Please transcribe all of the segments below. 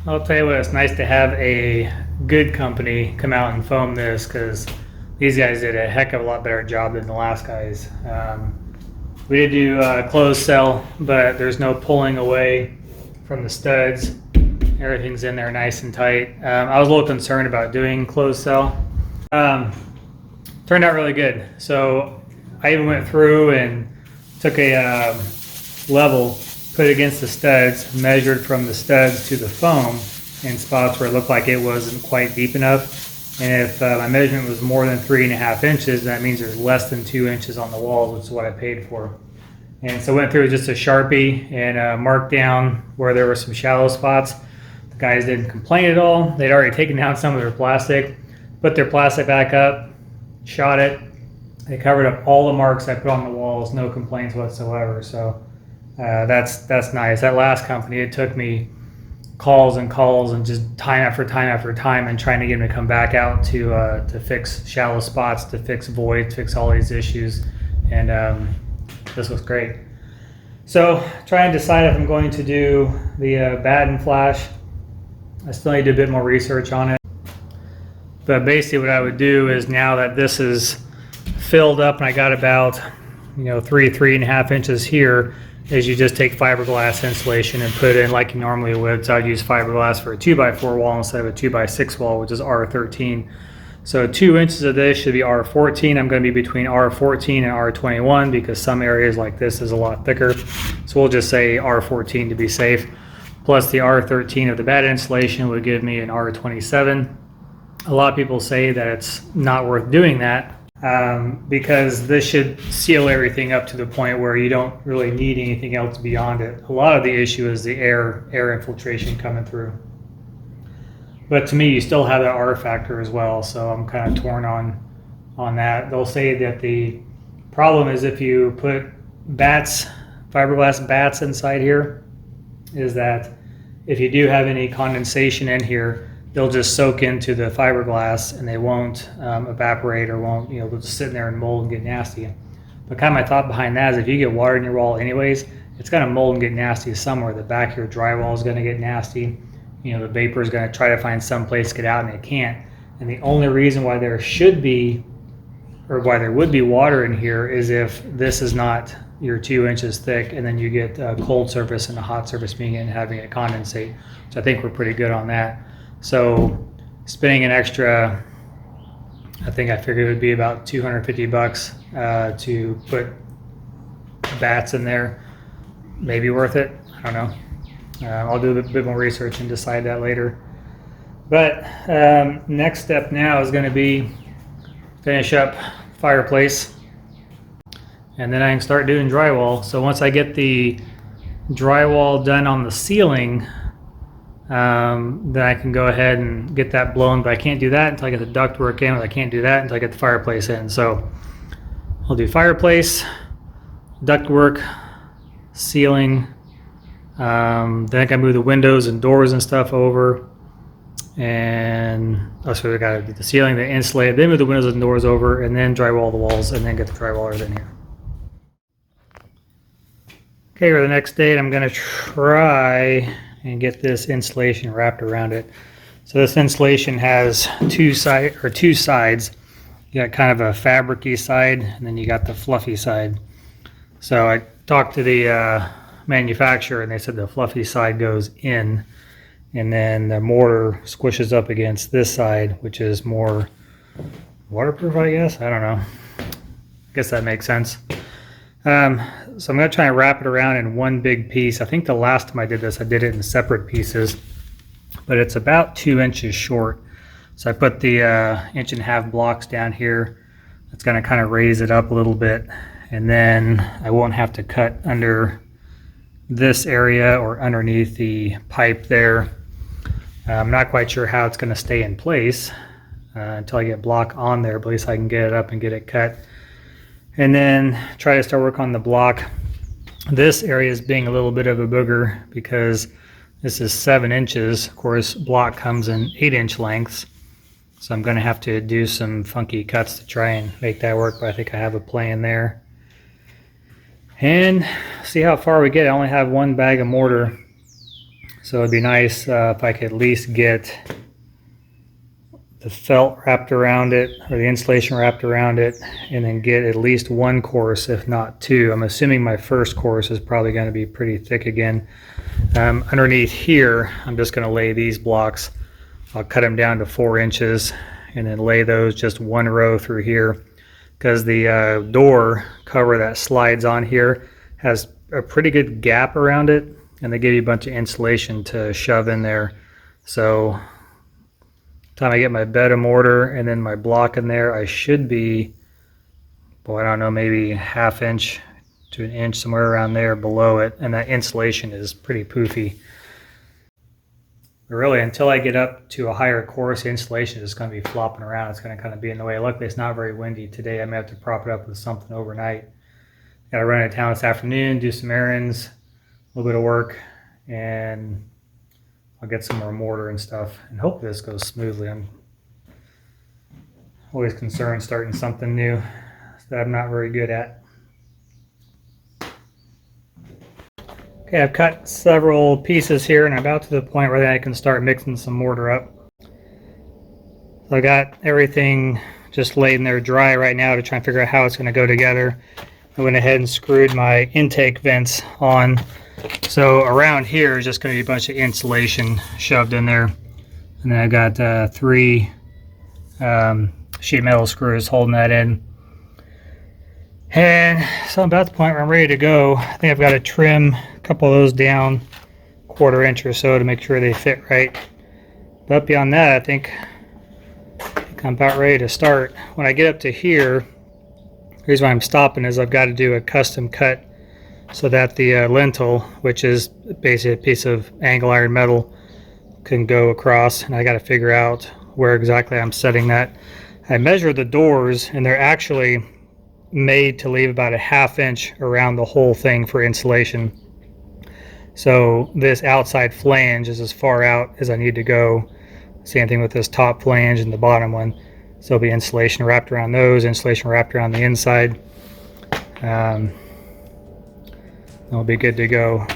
I'll tell you what, it's nice to have a good company come out and foam this, because these guys did a heck of a lot better job than the last guys. We did do closed cell, but there's no pulling away from the studs. Everything's in there nice and tight. I was a little concerned about doing closed cell. Turned out really good. So I even went through and took a level, put it against the studs, measured from the studs to the foam in spots where it looked like it wasn't quite deep enough. And if my measurement was more than 3.5 inches, that means there's less than 2 inches on the walls, which is what I paid for. And so I went through just a Sharpie and marked down where there were some shallow spots. The guys didn't complain at all. They'd already taken down some of their plastic, put their plastic back up, shot it. They covered up all the marks I put on the walls, no complaints whatsoever. So that's nice. That last company, it took me calls and calls and just time after time after time and trying to get them to come back out to fix shallow spots, to fix voids, fix all these issues. And this looks great. So trying to decide if I'm going to do the batten flash. I still need to do a bit more research on it. But basically what I would do is, now that this is filled up and I got about 3.5 inches here, is you just take fiberglass insulation and put it in like you normally would. So I'd use fiberglass for a 2x4 wall instead of a 2x6 wall, which is R13. So 2 inches of this should be R14. I'm going to be between R14 and R21 because some areas like this is a lot thicker. So we'll just say R14 to be safe. Plus the R13 of the batten insulation would give me an R27. A lot of people say that it's not worth doing that because this should seal everything up to the point where you don't really need anything else beyond it. A lot of the issue is the air infiltration coming through. But to me, you still have that R factor as well, so I'm kind of torn on that. They'll say that the problem is if you put fiberglass batts inside here, is that if you do have any condensation in here, they'll just soak into the fiberglass and they won't evaporate or won't, they'll just sit in there and mold and get nasty. But kind of my thought behind that is, if you get water in your wall anyways, it's going to mold and get nasty somewhere. The back of your drywall is going to get nasty. The vapor is going to try to find some place to get out and it can't. And the only reason why there should be, or why there would be water in here, is if this is not your 2 inches thick and then you get a cold surface and a hot surface being in and having it condensate. So I think we're pretty good on that. So spending an extra, I figured it would be about $250 to put bats in there. Maybe worth it. I don't know. I'll do a bit more research and decide that later. But next step now is going to be finish up Fireplace, and then I can start doing drywall. So once I get the drywall done on the ceiling, then I can go ahead and get that blown. But I can't do that until I get the ductwork in. I can't do that until I get the fireplace in. So I'll do fireplace, ductwork, ceiling. Then I can move the windows and doors and stuff over, and so I got to do the ceiling, then insulate, then move the windows and doors over, and then drywall the walls, and then get the drywallers in here. Okay, for the next date, I'm going to try and get this insulation wrapped around it. So this insulation has two sides. You got kind of a fabric-y side, and then you got the fluffy side. So I talked to the manufacturer and they said the fluffy side goes in, and then the mortar squishes up against this side, which is more waterproof, I guess. I don't know. I guess that makes sense. So I'm going to try and wrap it around in one big piece. I think the last time I did this, I did it in separate pieces, but it's about 2 inches short. So I put the 1.5 inch blocks down here. It's going to kind of raise it up a little bit, and then I won't have to cut under this area or underneath the pipe there. I'm not quite sure how it's going to stay in place until I get block on there, but at least I can get it up and get it cut. And then try to start work on the block. This area is being a little bit of a booger because this is 7 inches. Of course, block comes in 8-inch lengths. So I'm going to have to do some funky cuts to try and make that work, but I think I have a plan there. And see how far we get. I only have one bag of mortar. So it'd be nice if I could at least get the felt wrapped around it, or the insulation wrapped around it, and then get at least one course, if not two. I'm assuming my first course is probably going to be pretty thick again. Underneath here, I'm just going to lay these blocks. I'll cut them down to 4 inches and then lay those just one row through here, because the door cover that slides on here has a pretty good gap around it, and they give you a bunch of insulation to shove in there. So time I get my bed of mortar and then my block in there, I should be, boy, I don't know, maybe ½ inch to 1 inch, somewhere around there below it, and that insulation is pretty poofy. But really, until I get up to a higher course, the insulation is going to be flopping around. It's going to kind of be in the way. Luckily, it's not very windy today. I may have to prop it up with something overnight. Got to run out of town this afternoon, do some errands, a little bit of work, and I'll get some more mortar and stuff, and hopefully this goes smoothly. I'm always concerned starting something new that I'm not very good at. Okay, I've cut several pieces here, and I'm about to the point where I can start mixing some mortar up. So I got everything just laid in there dry right now to try and figure out how it's going to go together. I went ahead and screwed my intake vents on. So around here is just going to be a bunch of insulation shoved in there. And then I got 3 sheet metal screws holding that in. And so I'm about the point where I'm ready to go. I think I've got to trim a couple of those down 1/4 inch or so to make sure they fit right. But beyond that, I think I'm about ready to start. When I get up to here, the reason why I'm stopping is I've got to do a custom cut so that the lintel, which is basically a piece of angle iron metal, can go across, and I got to figure out where exactly I'm setting that. I measured the doors, and they're actually made to leave about a ½ inch around the whole thing for insulation. So this outside flange is as far out as I need to go. Same thing with this top flange and the bottom one. So there'll be insulation wrapped around those, insulation wrapped around the inside. It'll be good to go.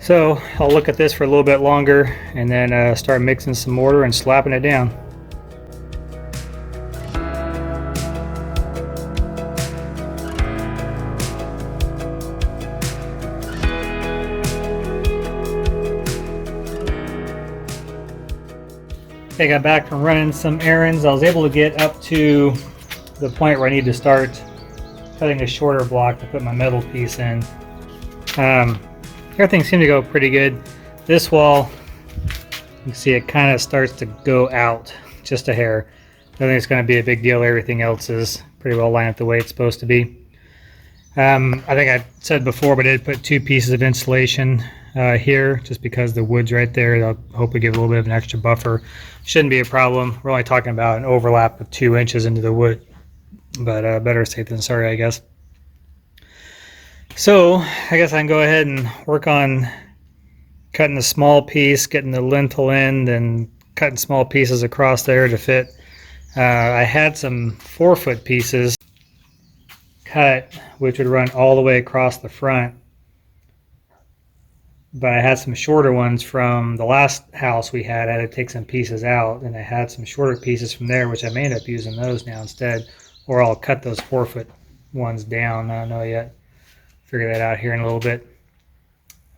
So I'll look at this for a little bit longer and then start mixing some mortar and slapping it down. Okay, I got back from running some errands. I was able to get up to the point where I need to start cutting a shorter block to put my metal piece in. Everything seemed to go pretty good. This wall, you can see it kind of starts to go out just a hair. I don't think it's going to be a big deal. Everything else is pretty well lined up the way it's supposed to be. I think I said before, but I did put 2 pieces of insulation here just because the wood's right there. They'll hopefully give a little bit of an extra buffer. Shouldn't be a problem. We're only talking about an overlap of 2 inches into the wood, but better safe than sorry, I guess. So I guess I can go ahead and work on cutting a small piece, getting the lintel in, and cutting small pieces across there to fit. I had some 4-foot pieces cut, which would run all the way across the front, but I had some shorter ones from the last house we had. I had to take some pieces out, and I had some shorter pieces from there, which I may end up using those now instead, or I'll cut those 4-foot ones down. I don't know yet. Figure that out here in a little bit.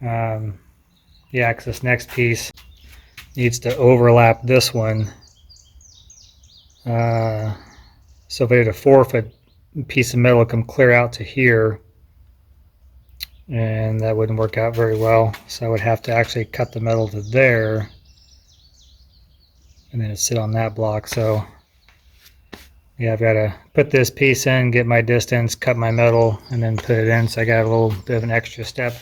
Yeah, because this next piece needs to overlap this one. So if I did a 4-foot piece of metal, come clear out to here, and that wouldn't work out very well. So I would have to actually cut the metal to there, and then it'd sit on that block. So yeah, I've got to put this piece in, get my distance, cut my metal, and then put it in. So I got a little bit of an extra step.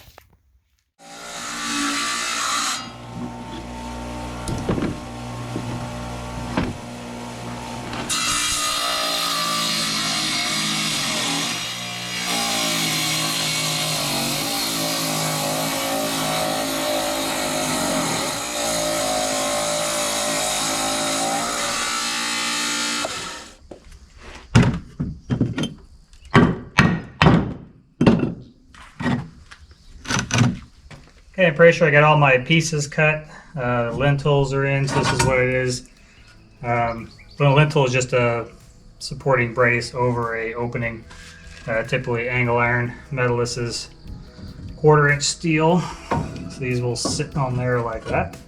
Okay, I'm pretty sure I got all my pieces cut. Lintels are in, so this is what it is. The lintel is just a supporting brace over a opening, typically angle iron. Metal, this is 1/4 inch steel, so these will sit on there like that.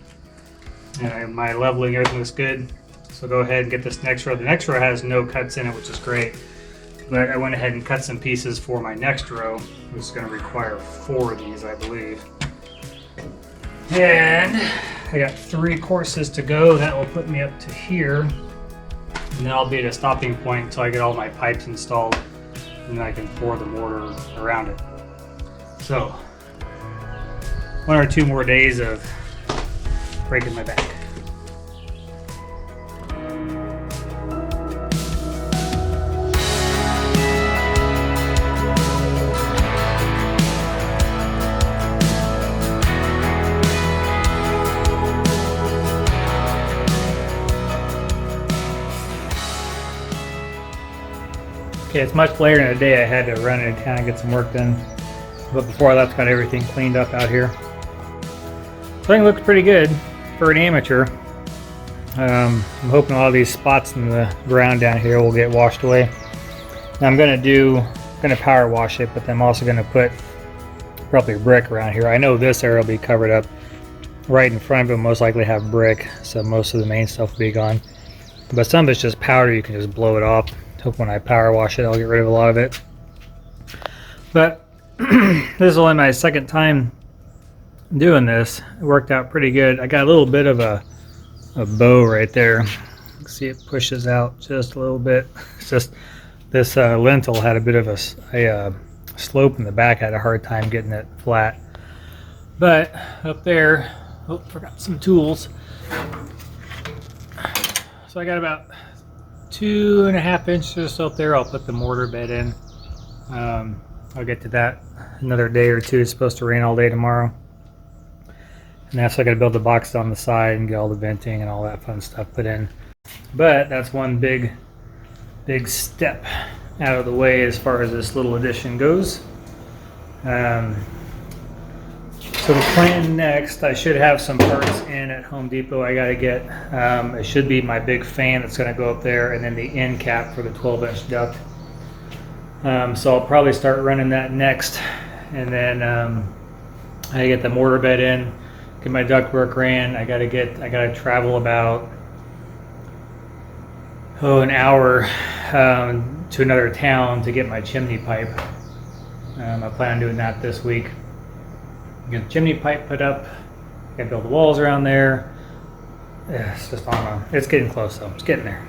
And my leveling, everything looks good. So go ahead and get this next row. The next row has no cuts in it, which is great. But I went ahead and cut some pieces for my next row, which is going to require 4 of these, I believe. And I got 3 courses to go. That will put me up to here. And then I'll be at a stopping point until I get all my pipes installed. And then I can pour the mortar around it. So, 1 or 2 more days of breaking my back. Okay, it's much later in the day. I had to run into town and get some work done. But before I left, got everything cleaned up out here. I think it looks pretty good for an amateur. I'm hoping all these spots in the ground down here will get washed away. Now I'm gonna power wash it, but then I'm also gonna put probably brick around here. I know this area will be covered up. Right in front of it will most likely have brick, so most of the main stuff will be gone. But some of it's just powder, you can just blow it off. Hope when I power wash it, I'll get rid of a lot of it. But this is only my second time doing this. It worked out pretty good. I got a little bit of a bow right there. See, it pushes out just a little bit. It's just this lintel had a bit of a slope in the back. I had a hard time getting it flat. But up there, oh, forgot some tools. So I got about 2.5 inches or so up there. I'll put the mortar bed in. I'll get to that another day or two. It's supposed to rain all day tomorrow. And that's why I got to build the box on the side and get all the venting and all that fun stuff put in. But that's one big step out of the way as far as this little addition goes. So the plan next, I should have some parts in at Home Depot. I got to get, it should be my big fan that's going to go up there, and then the end cap for the 12-inch duct. So I'll probably start running that next, and then I get the mortar bed in, get my ductwork ran. I got to travel about an hour to another town to get my chimney pipe. I plan on doing that this week. Get the chimney pipe put up. Got to build the walls around there. Yeah, it's just it's getting close though. It's getting there.